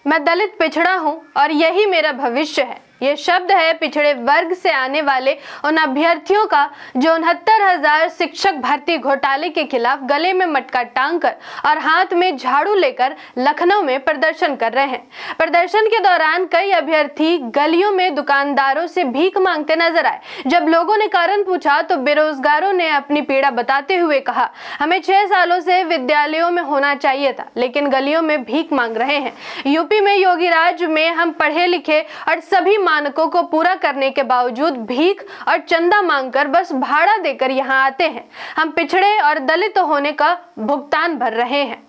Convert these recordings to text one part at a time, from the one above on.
मैं दलित पिछड़ा हूं और यही मेरा भविष्य है। ये शब्द है पिछड़े वर्ग से आने वाले उन अभ्यर्थियों का जो 69,000 शिक्षक भर्ती घोटाले के खिलाफ गले में मटका टांगकर और हाथ में झाड़ू लेकर लखनऊ में प्रदर्शन कर रहे हैं। प्रदर्शन के दौरान कई अभ्यर्थी गलियों में दुकानदारों से भीख मांगते नजर आए। जब लोगों ने कारण पूछा तो बेरोजगारों ने अपनी पीड़ा बताते हुए कहा, हमें 6 सालों से विद्यालयों में होना चाहिए था, लेकिन गलियों में भीख मांग रहे हैं। यूपी में योगी राज में हम पढ़े लिखे और सभी मानकों को पूरा करने के बावजूद भीख और चंदा मांगकर बस भाड़ा देकर यहाँ आते हैं। हम पिछड़े और दलित होने का भुगतान भर रहे हैं।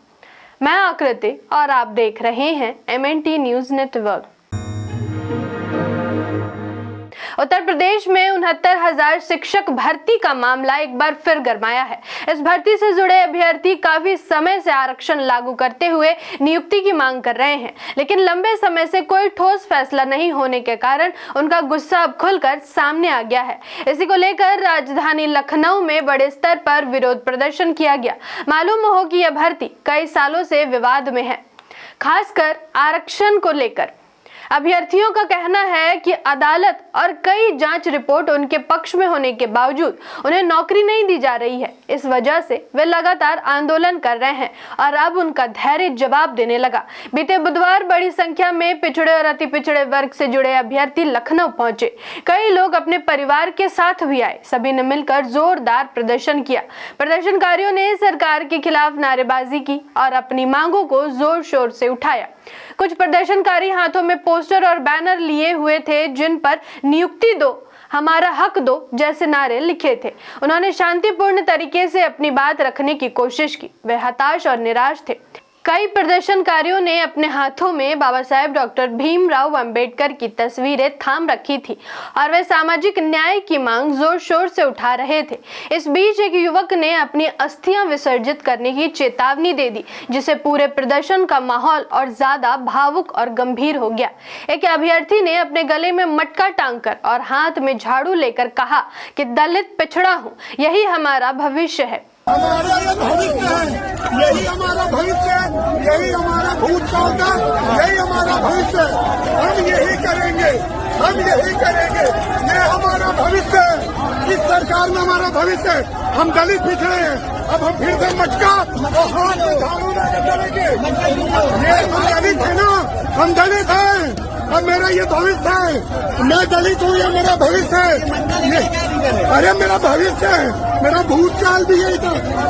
मैं आकृति और आप देख रहे हैं MNT news network. Uttar Pradesh में 69,000 शिक्षक भर्ती का मामला एक बार फिर गरमाया है। इस भर्ती से जुड़े अभ्यर्थी काफी समय से आरक्षण लागू करते हुए नियुक्ति की मांग कर रहे हैं, लेकिन लंबे समय से कोई ठोस फैसला नहीं होने के कारण उनका गुस्सा अब खुलकर सामने आ गया है। इसी को लेकर राजधानी लखनऊ में बड़े स्तर पर विरोध प्रदर्शन किया गया। मालूम हो कि यह भर्ती कई सालों से विवाद में है, खासकर आरक्षण को लेकर। अभ्यर्थियों का कहना है कि अदालत और कई जांच रिपोर्ट उनके पक्ष में होने के बावजूद उन्हें नौकरी नहीं दी जा रही है। इस वजह से वे लगातार आंदोलन कर रहे हैं और अब उनका धैर्य जवाब देने लगा। बीते बुधवार बड़ी संख्या में पिछड़े और अति पिछड़े वर्ग से जुड़े अभ्यर्थी लखनऊ पहुंचे। कई लोग अपने परिवार के साथ भी आए। सभी ने मिलकर जोरदार प्रदर्शन किया। प्रदर्शनकारियों ने सरकार के खिलाफ नारेबाजी की और अपनी मांगों को जोर शोर से उठाया। कुछ प्रदर्शनकारी हाथों में पोस्टर और बैनर लिए हुए थे जिन पर नियुक्ति दो, हमारा हक दो जैसे नारे लिखे थे। उन्होंने शांतिपूर्ण तरीके से अपनी बात रखने की कोशिश की। वे हताश और निराश थे। कई प्रदर्शनकारियों ने अपने हाथों में बाबा साहेब डॉक्टर भीमराव अंबेडकर की तस्वीरें थाम रखी थी और वे सामाजिक न्याय की मांग जोर शोर से उठा रहे थे। इस बीच एक युवक ने अपनी अस्थियां विसर्जित करने की चेतावनी दे दी, जिससे पूरे प्रदर्शन का माहौल और ज्यादा भावुक और गंभीर हो गया। एक अभ्यर्थी ने अपने गले में मटका टांगकर और हाथ में झाड़ू लेकर कहा कि दलित पिछड़ा हूँ, यही हमारा भविष्य है। हमारा ये भविष्य है, यही हमारा भविष्य है, यही हमारा भूतकाल का, यही हमारा भविष्य है। हम यही करेंगे, हम यही करेंगे, ये हमारा भविष्य है। इस सरकार में हमारा भविष्य है। हम दलित पिछड़े हैं, अब हम फिर से मटका और हाथ में झाड़ू लेकर चलेंगे। ये हम दलित है ना, हम दलित हैं, अब मेरा ये भविष्य है। मैं दलित हूँ, ये मेरा भविष्य है। अरे मेरा भविष्य है, मेरा भूतकाल भी है,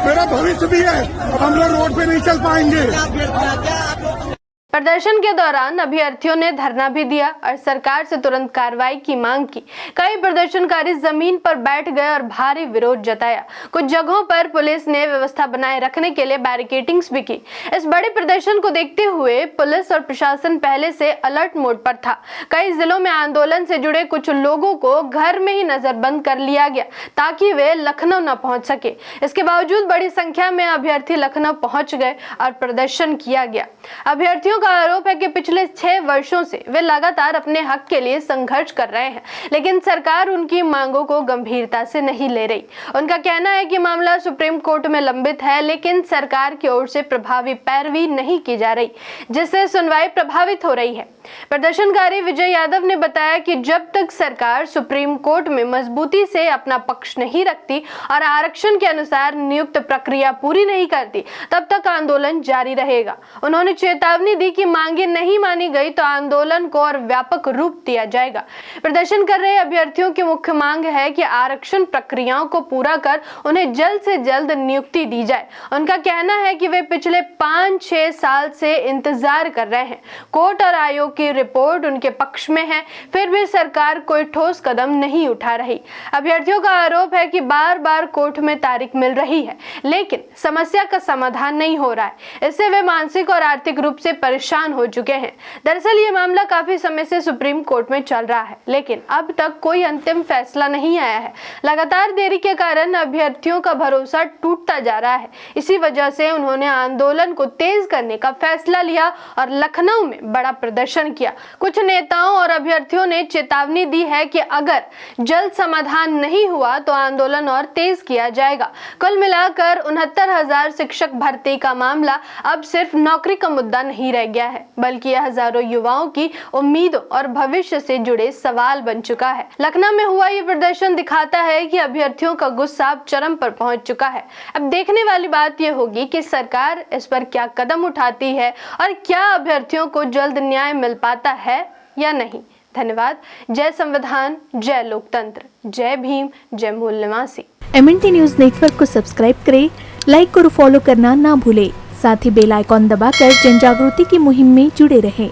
मेरा भविष्य भी है। अब हम लोग रोड पे नहीं चल पाएंगे। प्रदर्शन के दौरान अभ्यर्थियों ने धरना भी दिया और सरकार से तुरंत कार्रवाई की मांग की। कई प्रदर्शनकारी जमीन पर बैठ गए और भारी विरोध जताया। कुछ जगहों पर पुलिस ने व्यवस्था बनाए रखने के लिए बैरिकेडिंग्स भी की। इस बड़े प्रदर्शन को देखते हुए पुलिस और प्रशासन पहले से अलर्ट मोड पर था। कई जिलों में आंदोलन से जुड़े कुछ लोगों को घर में ही नजरबंद कर लिया गया ताकि वे लखनऊ न पहुंच सके। इसके बावजूद बड़ी संख्या में अभ्यर्थी लखनऊ पहुंच गए और प्रदर्शन किया गया। अभ्यर्थियों का आरोप है कि पिछले 6 वर्षों से वे लगातार अपने हक के लिए संघर्ष कर रहे हैं, लेकिन सरकार उनकी मांगों को गंभीरता से नहीं ले रही। उनका कहना है कि मामला सुप्रीम कोर्ट में लंबित है, लेकिन सरकार की ओर से प्रभावी पैरवी नहीं की जा रही, जिससे सुनवाई प्रभावित हो रही है। प्रदर्शनकारी विजय यादव ने बताया कि जब तक सरकार सुप्रीम कोर्ट में मजबूती से अपना पक्ष नहीं रखती और आरक्षण के अनुसार नियुक्त प्रक्रिया पूरी नहीं करती, तब तक आंदोलन जारी रहेगा। उन्होंने चेतावनी दी कि मांगे नहीं मानी गई तो आंदोलन को और व्यापक रूप दिया जाएगा। प्रदर्शन कर रहे अभ्यर्थियों की मुख्य मांग है कि आरक्षण प्रक्रियाओं को पूरा कर उन्हें जल्द से जल्द नियुक्ति दी जाए। उनका कहना है कि वे पिछले 5-6 साल से इंतजार कर रहे हैं। कोर्ट और आयोग की रिपोर्ट उनके पक्ष में है, फिर भी सरकार कोई ठोस कदम नहीं उठा रही। अभ्यर्थियों का आरोप है कि बार बार कोर्ट में तारीख मिल रही है, लेकिन समस्या का समाधान नहीं हो रहा है। इससे वे मानसिक और आर्थिक रूप से परेशान हो चुके हैं। दरअसल ये मामला काफी समय से सुप्रीम कोर्ट में चल रहा है, लेकिन अब तक कोई अंतिम फैसला नहीं आया है। लगातार देरी के कारण अभ्यर्थियों का भरोसा टूटता जा रहा है। इसी वजह से उन्होंने आंदोलन को तेज करने का फैसला लिया और लखनऊ में बड़ा प्रदर्शन किया। कुछ नेताओं और अभ्यर्थियों ने चेतावनी दी है कि अगर जल्द समाधान नहीं हुआ तो आंदोलन और तेज किया जाएगा। कुल मिलाकर 69,000 शिक्षक भर्ती का मामला अब सिर्फ नौकरी का मुद्दा नहीं रह गया है, बल्कि यह हजारों युवाओं की उम्मीदों और भविष्य से जुड़े सवाल बन चुका है। लखनऊ में हुआ ये प्रदर्शन दिखाता है कि अभ्यर्थियों का गुस्सा अब चरम पर पहुंच चुका है। अब देखने वाली बात यह होगी कि सरकार इस पर क्या कदम उठाती है और क्या अभ्यर्थियों को जल्द न्याय मिल पाता है या नहीं। धन्यवाद। जय संविधान, जय लोकतंत्र, जय भीम, जय मूल निवासी। MNT न्यूज नेटवर्क को सब्सक्राइब करें, लाइक और फॉलो करना ना भूलें। साथ ही बेल आइकॉन दबाकर जन जागृति की मुहिम में जुड़े रहें।